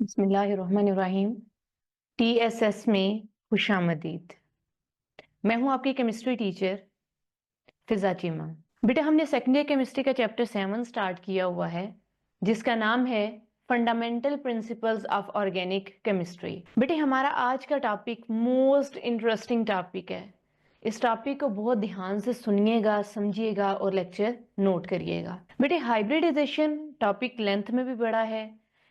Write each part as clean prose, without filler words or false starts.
बिस्मिल्लाहिर्रहमानिर्रहीम। TSS में खुशामदीद। मैं हूं आपकी केमिस्ट्री टीचर फिजा चीमा। बेटा, हमने सेकेंड ईयर केमिस्ट्री का चैप्टर 7 स्टार्ट किया हुआ है, जिसका नाम है fundamental principles of organic chemistry. बेटे, हमारा आज का टॉपिक मोस्ट इंटरेस्टिंग टॉपिक है। इस टॉपिक को बहुत ध्यान से सुनिएगा, समझिएगा और लेक्चर नोट करिएगा। बेटे, हाइब्रिडाइजेशन टॉपिक लेंथ में भी बड़ा है।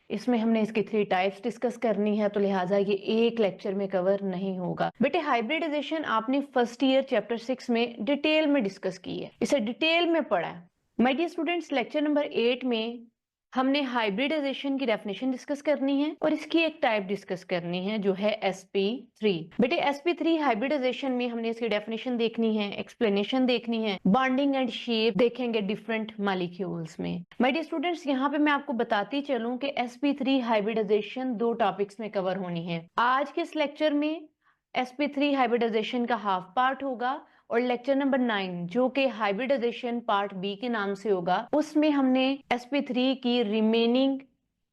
इसमें हमने इसकी 3 टाइप्स डिस्कस करनी है, तो लिहाजा ये एक लेक्चर में कवर नहीं होगा। बेटे, हाइब्रिडाइजेशन आपने फर्स्ट ईयर चैप्टर 6 में डिटेल में डिस्कस की है, इसे डिटेल में पढ़ा है। My dear students, lecture number 8 में हमने हाइब्रिडाइजेशन की डेफिनेशन डिस्कस करनी है और इसकी एक टाइप डिस्कस करनी है जो है sp3। बेटे, sp3 हाइब्रिडाइजेशन में हमने इसकी डेफिनेशन देखनी है, एक्सप्लेनेशन देखनी है, बॉन्डिंग एंड शेप देखेंगे डिफरेंट मॉलिक्यूल्स में। माय डियर स्टूडेंट्स, यहाँ पे मैं आपको बताती चलूं कि sp3 हाइब्रिडाइजेशन 2 टॉपिक्स में कवर होनी है। आज के इस लेक्चर में sp3 हाइब्रिडाइजेशन का हाफ पार्ट होगा और लेक्चर नंबर 9 जो कि हाइब्रिडाइजेशन पार्ट बी के नाम से होगा, उसमें हमने sp3 की रिमेनिंग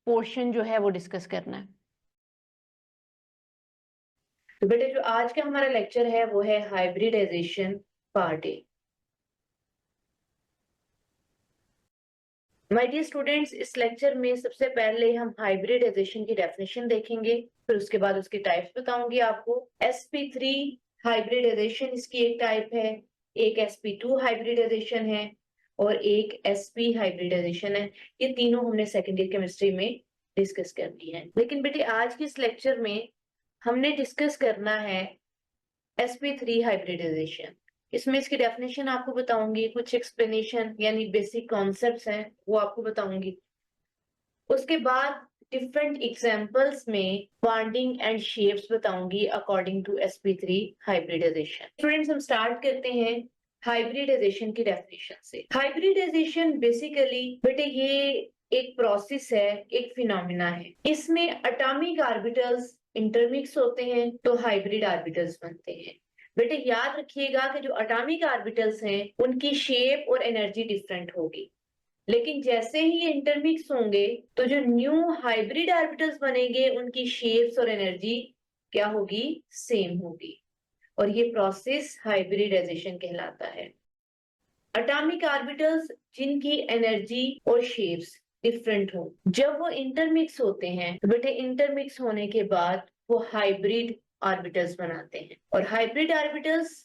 पोर्शन जो है वो डिस्कस करना है। तो बेटे, जो आज का हमारा लेक्चर है वो है hybridization part A. My dear students, इस लेक्चर में सबसे पहले हम हाइब्रिडाइजेशन की डेफिनेशन देखेंगे, फिर उसके बाद उसकी टाइप्स बताऊंगी आपको। sp3 हाइब्रिडाइजेशन इसकी एक टाइप है, एक sp2 हाइब्रिडाइजेशन है और एक sp हाइब्रिडाइजेशन है। ये तीनों हमने सेकेंड ईयर केमिस्ट्री में डिस्कस करनी है। लेकिन बेटे, आज के इस लेक्चर में हमने डिस्कस करना है sp3 हाइब्रिडाइजेशन। इसमें इसकी डेफिनेशन आपको बताऊंगी, कुछ एक्सप्लेनेशन यानी बेसिक कॉन्सेप्ट्स हैं वो आपको बताऊंगी। उसके बाद डिफरेंट एग्जांपल्स में बॉन्डिंग एंड शेप्स बताऊंगी according to sp3 hybridization. Students, हम स्टार्ट करते हैं हाइब्रिडाइजेशन की डेफिनेशन से। हाइब्रिडाइजेशन बेसिकली बेटे ये एक प्रोसेस है, एक फिनोमिना है। इसमें एटॉमिक ऑर्बिटल्स इंटरमिक्स होते हैं तो हाइब्रिड ऑर्बिटल्स बनते हैं। बेटे, याद रखिएगा कि जो एटॉमिक ऑर्बिटल्स हैं उनकी शेप और एनर्जी डिफरेंट होगी, लेकिन जैसे ही ये इंटरमिक्स होंगे तो जो न्यू हाइब्रिड ऑर्बिटल्स बनेंगे उनकी शेप्स और एनर्जी क्या होगी? सेम होगी। और ये प्रोसेस हाइब्रिडाइजेशन कहलाता है। एटॉमिक ऑर्बिटल्स जिनकी एनर्जी और शेप्स डिफरेंट हो, जब वो इंटरमिक्स होते हैं तो बेटे इंटरमिक्स होने के बाद वो हाइब्रिड ऑर्बिटल्स बनाते हैं और हाइब्रिड ऑर्बिटल्स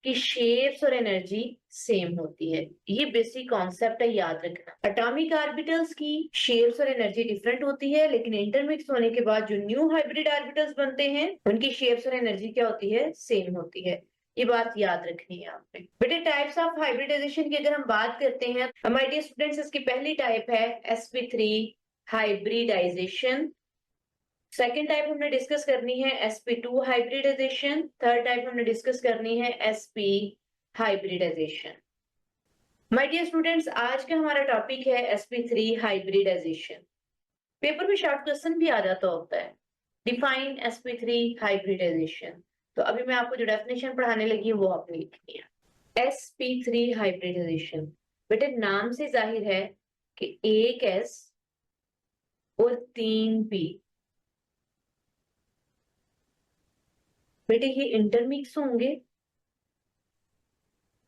की शेप्स और एनर्जी सेम होती है। ये बेसिक कॉन्सेप्ट है, याद रखना। एटॉमिक ऑर्बिटल्स की शेप्स और एनर्जी डिफरेंट होती है, लेकिन इंटरमिक्स होने के बाद जो न्यू हाइब्रिड ऑर्बिटल्स बनते हैं उनकी शेप्स और एनर्जी क्या होती है? सेम होती है। ये बात याद रखनी है आपने। बेटे, टाइप्स ऑफ हाइब्रिडाइजेशन की अगर हम बात करते हैं, हमारे डियर स्टूडेंट्स, इसकी पहली टाइप है sp3 हाइब्रिडाइजेशन। सेकेंड टाइप हमने डिस्कस करनी है sp2 हाइब्रिडाइजेशन। थर्ड टाइप हमने डिस्कस करनी है sp hybridization. My dear students, आज का हमारा टॉपिक है sp3 हाइब्रिडाइजेशन। पेपर में शॉर्ट क्वेश्चन भी आ जाता होता है, डिफाइन sp3 हाइब्रिडाइजेशन। तो अभी मैं आपको जो डेफिनेशन पढ़ाने लगी हूँ वो आपने लिखनी है। sp3 हाइब्रिडाइजेशन, बेटे नाम से जाहिर है कि एक s और 3 p, बेटे ये इंटरमिक्स होंगे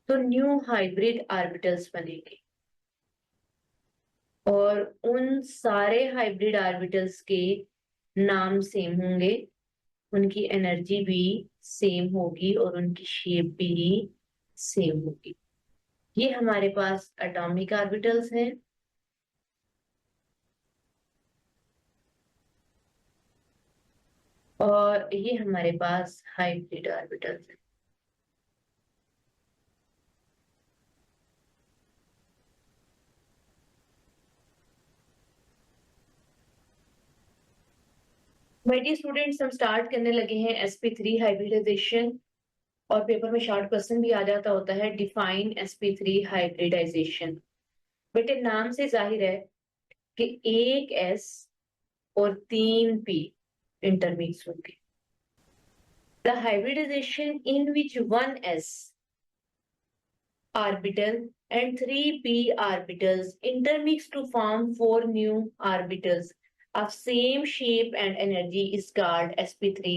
तो न्यू हाइब्रिड ऑर्बिटल्स बनेंगे और उन सारे हाइब्रिड ऑर्बिटल्स के नाम सेम होंगे, उनकी एनर्जी भी सेम होगी और उनकी शेप भी सेम होगी। ये हमारे पास एटॉमिक ऑर्बिटल्स हैं और ये हमारे पास हाइब्रिड ऑर्बिटल्स हैं। माय डियर स्टूडेंट्स, हम स्टार्ट करने लगे हैं sp3 हाइब्रिडाइजेशन और पेपर में शॉर्ट क्वेश्चन भी आ जाता होता है, डिफाइन sp3 हाइब्रिडाइजेशन। बेटे नाम से जाहिर है कि एक s और 3 p इंटरमिक्स होंगे। The hybridization in which one s orbital and 3 p orbitals intermix to form 4 new orbitals of same shape and energy is called sp3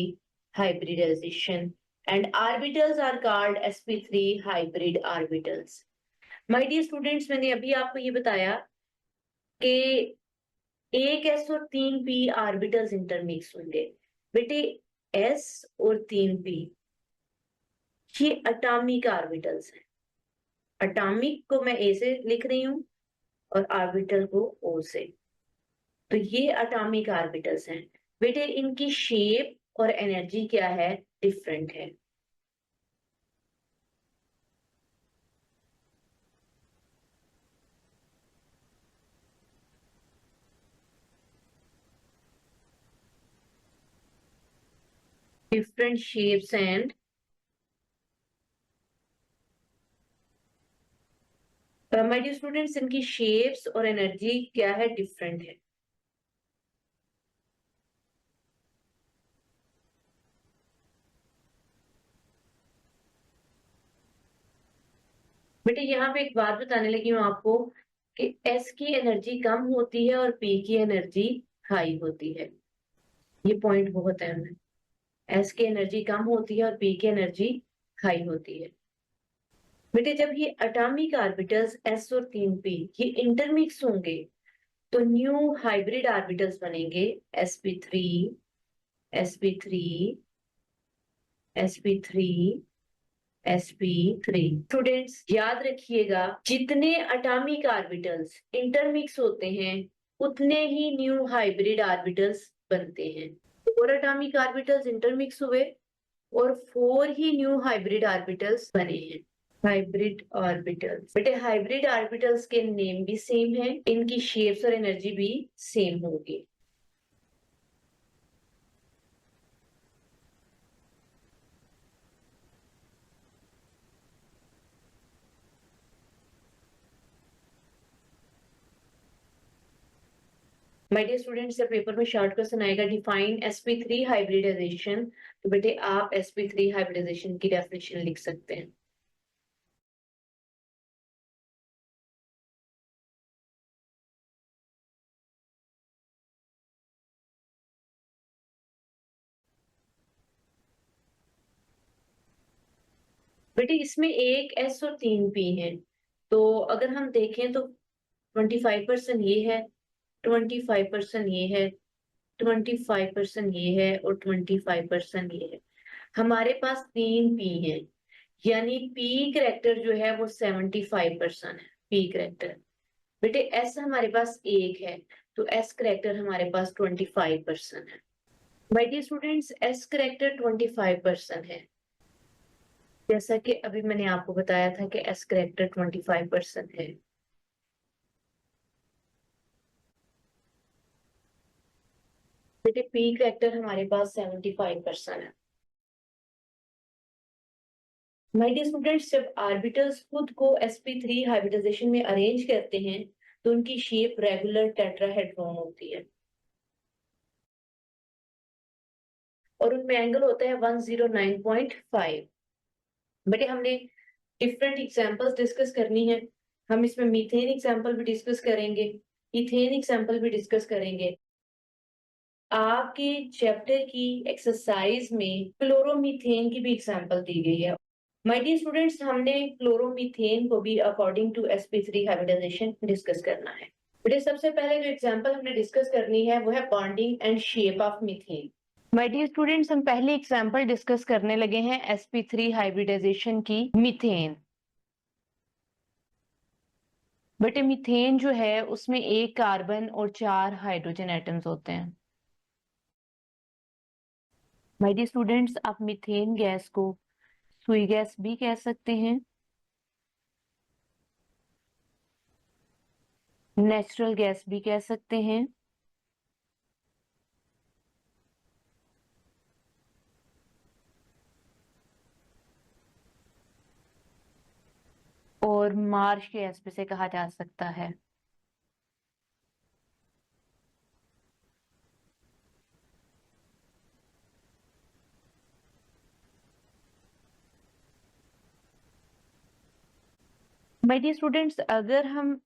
hybridization and orbitals are called sp3 hybrid orbitals. My dear students, मैंने अभी आपको ये बताया कि एक S और तीन P orbitals intermix होंगे। बेटे एस और तीन पी ये अटॉमिक ऑर्बिटल्स हैं। अटॉमिक को मैं ए से लिख रही हूं और ऑर्बिटल को ओ से, तो ये अटॉमिक ऑर्बिटल्स हैं। बेटे इनकी शेप और एनर्जी क्या है, डिफरेंट है। Different shapes and my dear students, इनकी शेप्स और एनर्जी क्या है, डिफरेंट है। बेटे यहाँ पे एक बात बताने लगी हूँ आपको कि एस की एनर्जी कम होती है और पी की एनर्जी हाई होती है। ये पॉइंट बहुत अहम है। एस की एनर्जी कम होती है और पी की एनर्जी हाई होती है। बेटे जब ये एटॉमिक ऑर्बिटल्स एस और तीन पी ये इंटरमिक्स होंगे तो न्यू हाइब्रिड ऑर्बिटल्स बनेंगे sp3 sp3 sp3 sp3। Students याद रखिएगा, जितने एटॉमिक ऑर्बिटल्स इंटरमिक्स होते हैं उतने ही न्यू हाइब्रिड ऑर्बिटल्स बनते हैं। 4 एटॉमिक ऑर्बिटल्स इंटरमिक्स हुए और 4 ही न्यू हाइब्रिड ऑर्बिटल्स बने हैं। हाइब्रिड ऑर्बिटल्स, बेटे हाइब्रिड ऑर्बिटल्स के नेम भी सेम है, इनकी शेप्स और एनर्जी भी सेम होगी। माय डियर स्टूडेंट्स, जब पेपर में शॉर्ट क्वेश्चन आएगा डिफाइन sp3 हाइब्रिडाइजेशन, तो बेटे आप sp3 हाइब्रिडाइजेशन की डेफिनेशन लिख सकते हैं। बेटे इसमें एक एस और तीन पी है, तो अगर हम देखें तो 25% ये है, 25% ये है, 25% ये है और 25% ये है। हमारे पास तीन पी है, यानी पी करेक्टर जो है वो 75% है। पी करेक्टर, बेटे एस हमारे पास एक है तो एस करेक्टर हमारे पास 25% है। My dear students, S character 25% है, जैसा कि अभी मैंने आपको बताया था कि एस करेक्टर 25% है। बेटे पी करेक्टर हमारे पास 75% है। माय डियर स्टूडेंट्स, जब ऑर्बिटल्स खुद को sp3 हाइब्रिडाइजेशन में अरेंज करते हैं तो उनकी शेप रेगुलर टेट्राहेड्रॉन होती है और उनमें एंगल होता है 109.5। बेटे हमने डिफरेंट एग्जांपल्स डिस्कस करनी है। हम इसमें मीथेन एग्जांपल भी डिस्कस करेंगे, इथेन एग्जांपल भी डिस्कस करेंगे। आपके चैप्टर की एक्सरसाइज में क्लोरोमीथेन की भी एग्जांपल दी गई है। माय डियर स्टूडेंट्स, हमने क्लोरोमीथेन को भी according to sp3 hybridisation discuss करना है। बेटे सबसे पहले जो एग्जांपल हमने डिस्कस करनी है वो है bonding and shape of methane. My dear students, हम पहले एग्जांपल डिस्कस करने लगे हैं sp3 हाइब्रिडाइजेशन की, मीथेन। बेटे मीथेन जो है उसमें एक कार्बन और 4 हाइड्रोजन एटम्स होते हैं। माय डियर स्टूडेंट्स, आप मीथेन गैस को सुई गैस भी कह सकते हैं, नेचुरल गैस भी कह सकते हैं, और मार्श गैस भी से कहा जा सकता है। माय डियर स्टूडेंट्स, अगर हम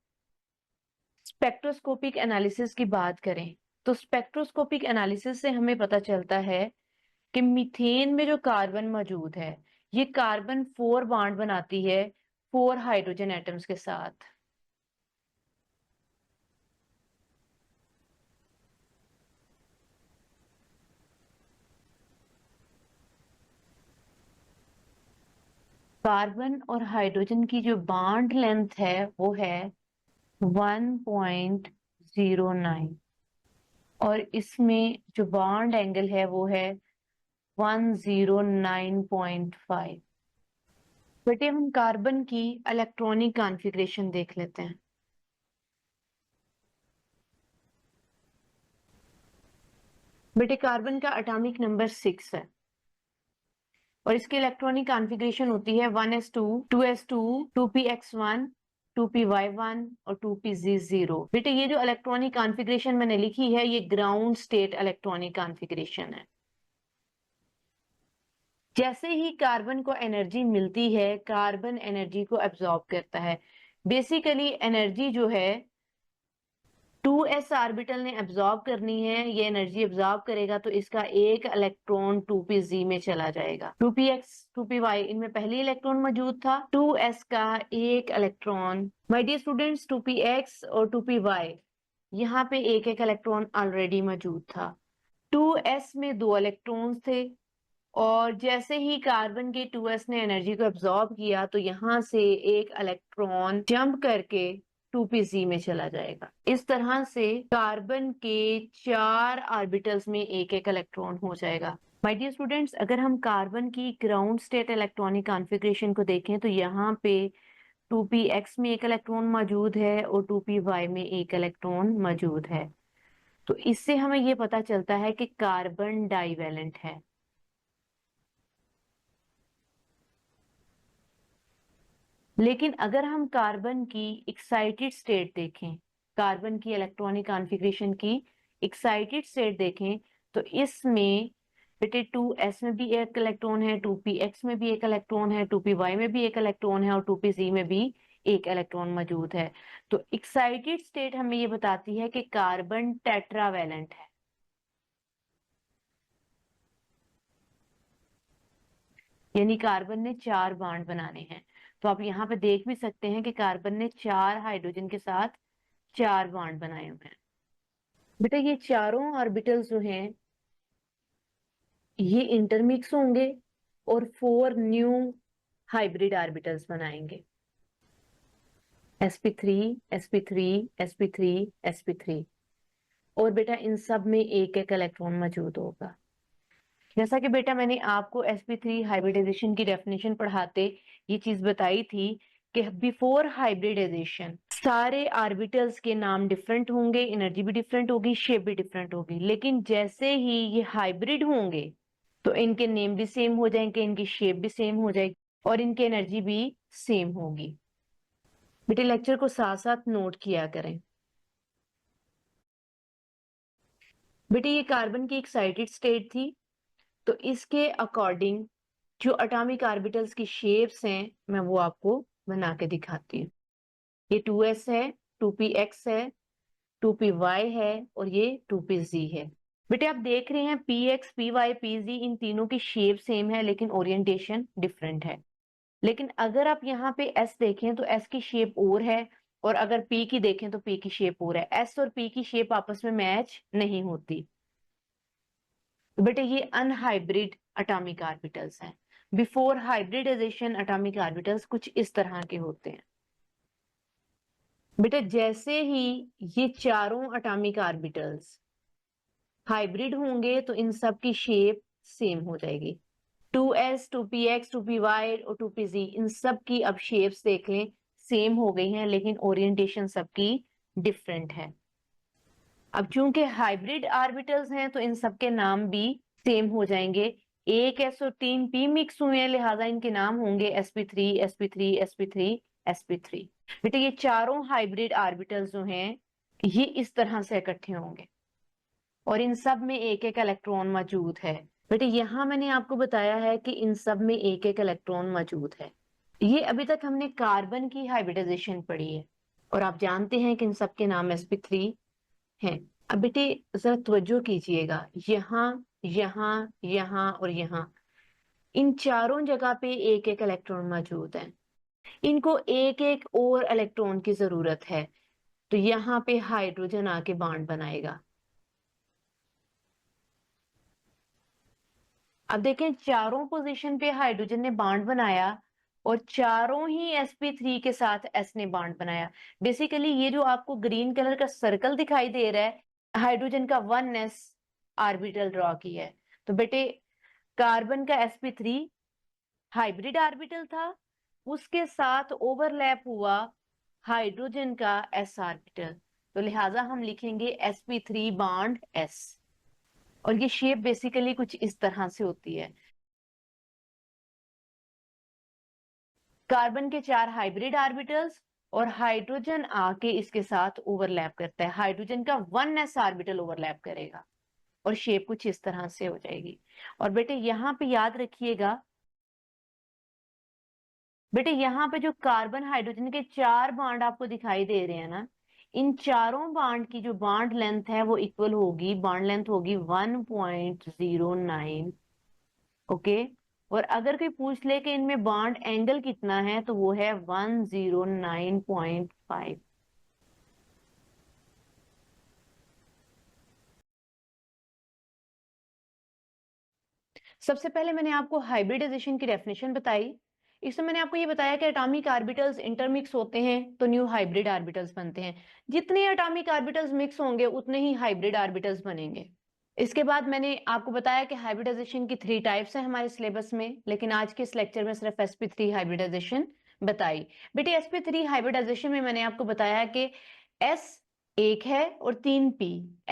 स्पेक्ट्रोस्कोपिक एनालिसिस की बात करें तो स्पेक्ट्रोस्कोपिक एनालिसिस से हमें पता चलता है कि मीथेन में जो कार्बन मौजूद है, ये कार्बन 4 बॉन्ड बनाती है 4 हाइड्रोजन एटम्स के साथ। कार्बन और हाइड्रोजन की जो बॉन्ड लेंथ है वो है 1.09 और इसमें जो बॉन्ड एंगल है वो है 109.5। बेटे हम कार्बन की इलेक्ट्रॉनिक कॉन्फ़िगरेशन देख लेते हैं। बेटे कार्बन का एटॉमिक नंबर 6 है और इसकी इलेक्ट्रॉनिक कॉन्फ़िगरेशन होती है 1s2 2s2 2px1 2py1 और 2pz0। बेटे ये जो इलेक्ट्रॉनिक कॉन्फ़िगरेशन मैंने लिखी है ये ग्राउंड स्टेट इलेक्ट्रॉनिक कॉन्फ़िगरेशन है। जैसे ही कार्बन को एनर्जी मिलती है, कार्बन एनर्जी को एब्जॉर्ब करता है। बेसिकली एनर्जी जो है 2s ऑर्बिटल ने एब्जॉर्ब करनी है, ये एनर्जी एब्जॉर्ब करेगा तो इसका एक इलेक्ट्रॉन 2pz में चला जाएगा। 2px 2py इनमें पहले इलेक्ट्रॉन मौजूद था, 2s का एक electron. My dear students 2px और 2py यहाँ पे एक एक इलेक्ट्रॉन ऑलरेडी मौजूद था। 2s में 2 इलेक्ट्रॉन्स थे और जैसे ही कार्बन के 2s ने एनर्जी को एब्जॉर्ब किया तो यहाँ से एक इलेक्ट्रॉन जंप करके 2pz में चला जाएगा। इस तरह से कार्बन के 4 ऑर्बिटल्स में एक एक इलेक्ट्रॉन हो जाएगा। माय डियर स्टूडेंट्स, अगर हम कार्बन की ग्राउंड स्टेट इलेक्ट्रॉनिक कॉन्फ़िगरेशन को देखें तो यहाँ पे 2px में एक इलेक्ट्रॉन मौजूद है और 2py में एक इलेक्ट्रॉन मौजूद है। तो इससे हमें ये पता चलता है कि कार्बन डाइवेलेंट है। लेकिन अगर हम कार्बन की एक्साइटेड स्टेट देखें, कार्बन की इलेक्ट्रॉनिक कॉन्फ़िगरेशन की एक्साइटेड स्टेट देखें तो इसमें बेटे 2s में भी एक इलेक्ट्रॉन है, 2px में भी एक इलेक्ट्रॉन है, 2py में भी एक इलेक्ट्रॉन है और 2pz में भी एक इलेक्ट्रॉन मौजूद है। तो एक्साइटेड स्टेट हमें ये बताती है कि कार्बन टेट्रावैलेंट है। यानी कार्बन ने 4 बॉन्ड बनाने हैं। तो आप यहाँ पे देख भी सकते हैं कि कार्बन ने 4 हाइड्रोजन के साथ 4 बॉन्ड बनाए हुए हैं। बेटा ये चारों ऑर्बिटल्स जो हैं ये इंटरमिक्स होंगे और 4 न्यू हाइब्रिड ऑर्बिटल्स बनाएंगे। sp3 sp3 sp3 sp3 और बेटा इन सब में एक एक इलेक्ट्रॉन मौजूद होगा। जैसा कि बेटा मैंने आपको sp3 हाइब्रिडाइजेशन की डेफिनेशन पढ़ाते ये चीज बताई थी कि बिफोर हाइब्रिडाइजेशन सारे ऑर्बिटल्स के नाम डिफरेंट होंगे, एनर्जी भी डिफरेंट होगी, शेप भी डिफरेंट होगी। लेकिन जैसे ही ये हाइब्रिड होंगे तो इनके नेम भी सेम हो जाएंगे, इनकी शेप भी सेम हो जाएगी और इनकी एनर्जी भी सेम होगी। बेटे लेक्चर को साथ साथ नोट किया करें। बेटे ये कार्बन की एक्साइटेड स्टेट थी तो इसके अकॉर्डिंग जो एटॉमिक ऑर्बिटल्स की शेप्स हैं मैं वो आपको बना के दिखाती हूँ। ये 2s है, 2px है, 2py है और ये 2pz है। बेटे आप देख रहे हैं px, py, pz इन तीनों की शेप सेम है लेकिन ओरिएंटेशन डिफरेंट है। लेकिन अगर आप यहाँ पे s देखें तो s की शेप और है और अगर p की देखें तो p की शेप और है। s और p की शेप आपस में मैच नहीं होती। तो बेटे ये अनहाइब्रिड एटॉमिक ऑर्बिटल्स हैं। बिफोर हाइब्रिडाइजेशन एटॉमिक ऑर्बिटल्स कुछ इस तरह के होते हैं। बेटे जैसे ही ये चारों एटॉमिक ऑर्बिटल्स हाइब्रिड होंगे तो इन सब की शेप सेम हो जाएगी। 2s 2px 2py और 2pz इन सब की अब शेप्स देख लें सेम हो गई हैं लेकिन ओरिएंटेशन सबकी डिफरेंट है। अब चूंकि हाइब्रिड ऑर्बिटल्स हैं तो इन सब के नाम भी सेम हो जाएंगे। एक s और 3 p मिक्स हुए हैं लिहाजा इनके नाम होंगे sp3 sp3 sp3 sp3। बेटे ये चारों हाइब्रिड ऑर्बिटल्स जो हैं ये इस तरह से इकट्ठे होंगे और इन सब में एक एक इलेक्ट्रॉन मौजूद है। बेटे यहाँ मैंने आपको बताया है कि इन सब में एक एक इलेक्ट्रॉन मौजूद है। ये अभी तक हमने कार्बन की हाइब्रिडाइजेशन पढ़ी है और आप जानते हैं कि इन सब के नाम sp3 हैं। अब बेटे जरा तवज्जो कीजिएगा, यहाँ, यहाँ, यहाँ और यहाँ, इन चारों जगह पे एक एक इलेक्ट्रॉन मौजूद है। इनको एक एक और इलेक्ट्रॉन की जरूरत है, तो यहाँ पे हाइड्रोजन आके बॉन्ड बनाएगा। अब देखें, चारों पोजीशन पे हाइड्रोजन ने बॉन्ड बनाया और चारों ही sp3 के साथ s ने बॉन्ड बनाया। बेसिकली ये जो आपको ग्रीन कलर का सर्कल दिखाई दे रहा है, हाइड्रोजन का 1s ऑर्बिटल ड्रॉ किया है। तो बेटे कार्बन का sp3 हाइब्रिड ऑर्बिटल था, उसके साथ ओवरलैप हुआ हाइड्रोजन का s ऑर्बिटल, तो लिहाजा हम लिखेंगे sp3 बॉन्ड s। और ये शेप बेसिकली कुछ इस तरह से होती है। कार्बन के 4 हाइब्रिड ऑर्बिटल्स और हाइड्रोजन आके इसके साथ ओवरलैप करता है, हाइड्रोजन का 1s ऑर्बिटल ओवरलैप करेगा और शेप कुछ इस तरह से हो जाएगी। और बेटे यहाँ पे याद रखिएगा, बेटे यहाँ पे जो कार्बन हाइड्रोजन के 4 बॉन्ड आपको दिखाई दे रहे हैं ना, इन चारों बॉन्ड की जो बॉन्ड लेंथ है वो इक्वल होगी, बॉन्ड लेंथ होगी 1.09। ओके, और अगर कोई पूछ ले कि इनमें बॉन्ड एंगल कितना है, तो वो है 109.5। सबसे पहले मैंने आपको हाइब्रिडाइजेशन की डेफिनेशन बताई। इसमें मैंने आपको ये बताया कि एटॉमिक ऑर्बिटल्स इंटरमिक्स होते हैं तो न्यू हाइब्रिड ऑर्बिटल्स बनते हैं। जितने एटॉमिक ऑर्बिटल्स मिक्स होंगे उतने ही हाइब्रिड ऑर्बिटल्स बनेंगे। इसके बाद मैंने आपको बताया कि हाइब्रिडाइजेशन की 3 टाइप्स हैं हमारे सिलेबस में, लेकिन आज के इस लेक्चर में सिर्फ sp3 हाइब्रिडाइजेशन बताई। बेटे sp3 हाइब्रिडाइजेशन में मैंने आपको बताया कि s एक है और 3 p,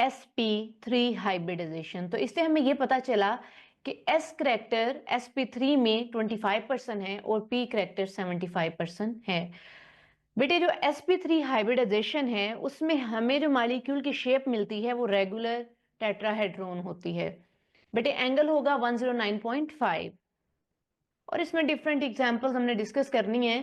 sp3 हाइब्रिडाइजेशन। तो इससे हमें ये पता चला कि s करेक्टर sp3 में 25% है और p करेक्टर 75% है। बेटे जो sp3 हाइब्रिडाइजेशन है उसमें हमें जो मॉलिक्यूल की शेप मिलती है वो रेगुलर टेट्राहेड्रॉन होती है। बेटे एंगल होगा 109.5 और इसमें डिफरेंट एग्जांपल्स हमने डिस्कस करनी है।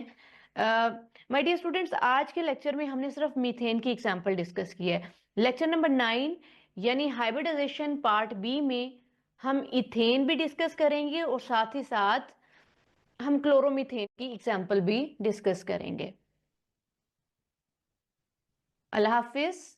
माय डियर स्टूडेंट्स, आज के लेक्चर में हमने सिर्फ मीथेन की एग्जांपल डिस्कस की है। लेक्चर नंबर 9 यानी हाइब्रिडाइजेशन पार्ट बी में हम इथेन भी डिस्कस करेंगे और साथ ही साथ हम क्लोरोमीथेन की एग्जांपल भी डिस्कस करेंगे। अल्लाह हाफिज।